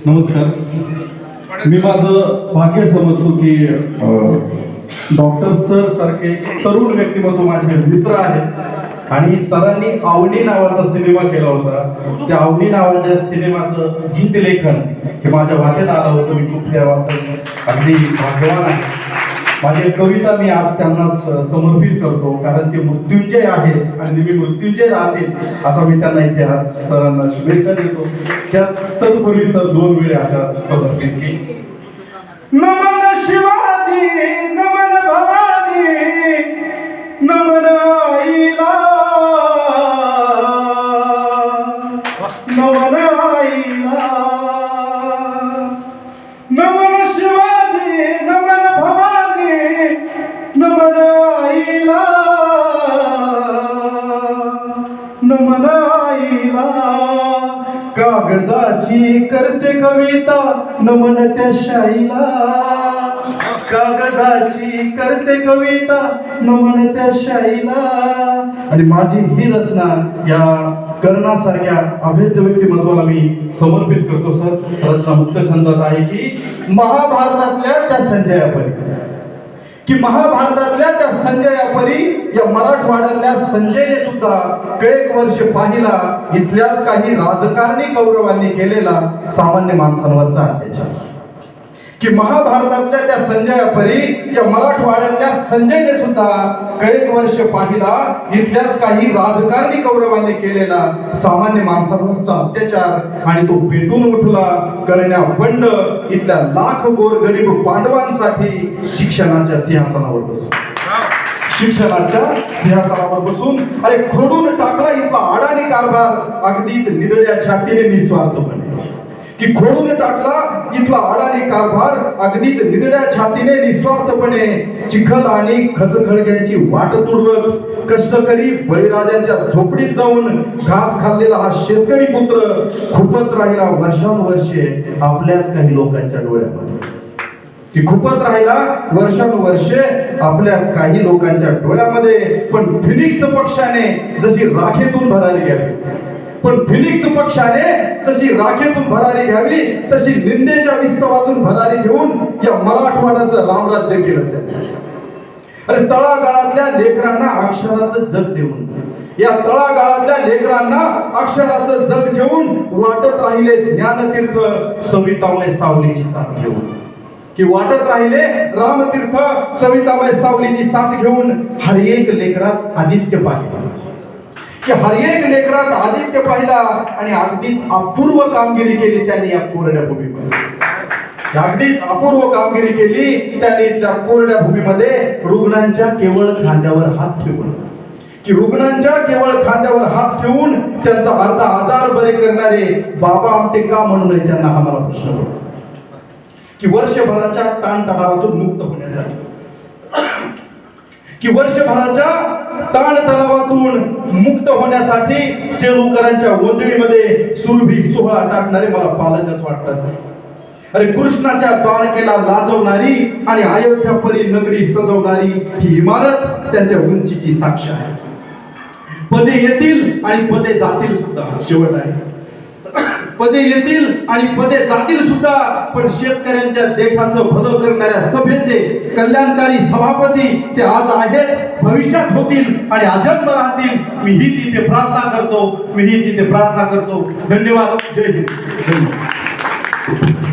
नमस्कार. मी माझं भाग्य समजतो की डॉक्टर सर सारखे तरुण व्यक्तिमत्व माझे मित्र आहेत आणि सरांनी आवनी नावाचा सिनेमा केला होता. त्या आवनी नावाच्या सिनेमाचं गीत लेखन हे माझ्या वाटेला आलं होतं. मी खूप त्या बाबतीत अगदी भाग्यवान आहे. माझी कविता मी आज त्यांनाच समर्पित करतो, कारण ते मृत्युंजय आहेत आणि मी मृत्युंजय राहतील असा मी त्यांना इथे आज सरांना शुभेच्छा देतो. त्या तत्पूर्वी सर 2 वेळे अशा समर्पित की नमन शिवाजी, नमन भवानी, नमन आईला, नमन आईला, नमन शिवाजी, नमन भवानी, नमन आईला, नमन आईला. कागदाची करते कविता नमन त्या शाईला, कागदाची करते कविता नमन त्या शाईला. आणि माझी ही रचना या कर्णासारख्या अभेद्य व्यक्तिमत्वाला मी समर्पित करतो. सर रचना मुक्त छंदात आहे की महाभारतातल्या त्या संजयापरी, की महाभारतातल्या त्या संजयापरी या मराठवाड्यातल्या संजयने सुद्धा कैक वर्ष पाहिला इथल्याच काही राजकारणी कौरवांनी केलेला सामान्य माणसांवरचा अत्याचार. की महाभारतातल्या त्या संजयापरी या मराठवाड्यातल्या संजयने सुद्धा कैक वर्ष पाहिला इथल्याच काही राजकारणी कौरवांनी केलेला सामान्य माणसांवरचा अत्याचार आणि तो पेटून उठला करण्या बंड इथल्या लाख गोर गरीब पांडवांसाठी शिक्षणाच्या सिंहासनावर बसून, शिक्षणाच्या सिंहासनावर बसून अरे खोडून टाकला इथला अडाणी कारभार अगदीच निधड्या छातीने निस्वार्थपणे. की खोडून टाकला इथला अडाणी कारभार अगदीच निधड्या छातीने निस्वार्थपणे. चिखल आणि खचखळग्यांची वाट तुडवत कष्टकरी बळीराजांच्या झोपडीत जाऊन घास खाल्लेला हा शेतकरी पुत्र खुपत राहिला वर्षानुवर्षे आपल्याच काही लोकांच्या डोळ्यामध्ये. की खुपत राहिला वर्षानुवर्षे आपल्याच काही लोकांच्या डोळ्यामध्ये. पण फिनिक्स पक्षाने जशी राखेतून भरारी घ्यावी, पण फिनिक्स पक्षाने जशी राखेतून भरारी घ्यावी तशी निंदेच्या विस्तवातून भरारी घेऊन या मराठवाड्याचं रामराज्य केलं त्यांनी. अरे तळागाळातल्या लेकरांना अक्षराचं जग देऊन, या तळागाळातल्या लेकरांना अक्षराचं जग घेऊन वाटत राहिले ज्ञानतीर्थ सवितामय सावलीची साथ घेऊन. की वाटत राहिले रामतीर्थ सवितामय सावलीची साथ घेऊन. हर एक लेकरात आदित्य पाहिला, की हर एक लेकरात आदित्य पाहिला आणि अगदीच अपूर्व कामगिरी केली त्यांनी या कोरड्या भूमीमध्ये. अगदीच अपूर्व कामगिरी केली त्यांनी त्या कोरड्या भूमीमध्ये. रुग्णांच्या केवळ खांद्यावर हात ठेवून, की रुग्णांच्या केवळ खांद्यावर हात ठेवून त्यांचा अर्धा आजार बरे करणारे बाबा आमटे का म्हणू नये त्यांना हा मला प्रश्न पडतो. की वर्षभराच्या ताणतणावातून मुक्त होण्यासाठी, की वर्षभराच्या ताणतणावातून मुक्त होण्यासाठी सेलूकरांच्या ओंजळीमध्ये सुरभी सोहळा टाकणारे मला पालकच वाटतात. अरे कृष्णाच्या द्वारकेला लाजवणारी आणि अयोध्यापरी नगरी सजवणारी ही इमारत त्यांच्या उंचीची साक्ष आहे. पदे येतील आणि पदे जातील सुद्धा, शेवट आहे. पदे येतील आणि पदे जातील सुद्धा, पण शेतकऱ्यांच्या देठाचं भलं करणाऱ्या सभेचे कल्याणकारी सभापती ते आज आहेत, भविष्यात होतील आणि अजन्म राहतील. मी हीच इथे प्रार्थना करतो, मी हीच इथे प्रार्थना करतो. धन्यवाद. जय हिंद. धन्यवाद.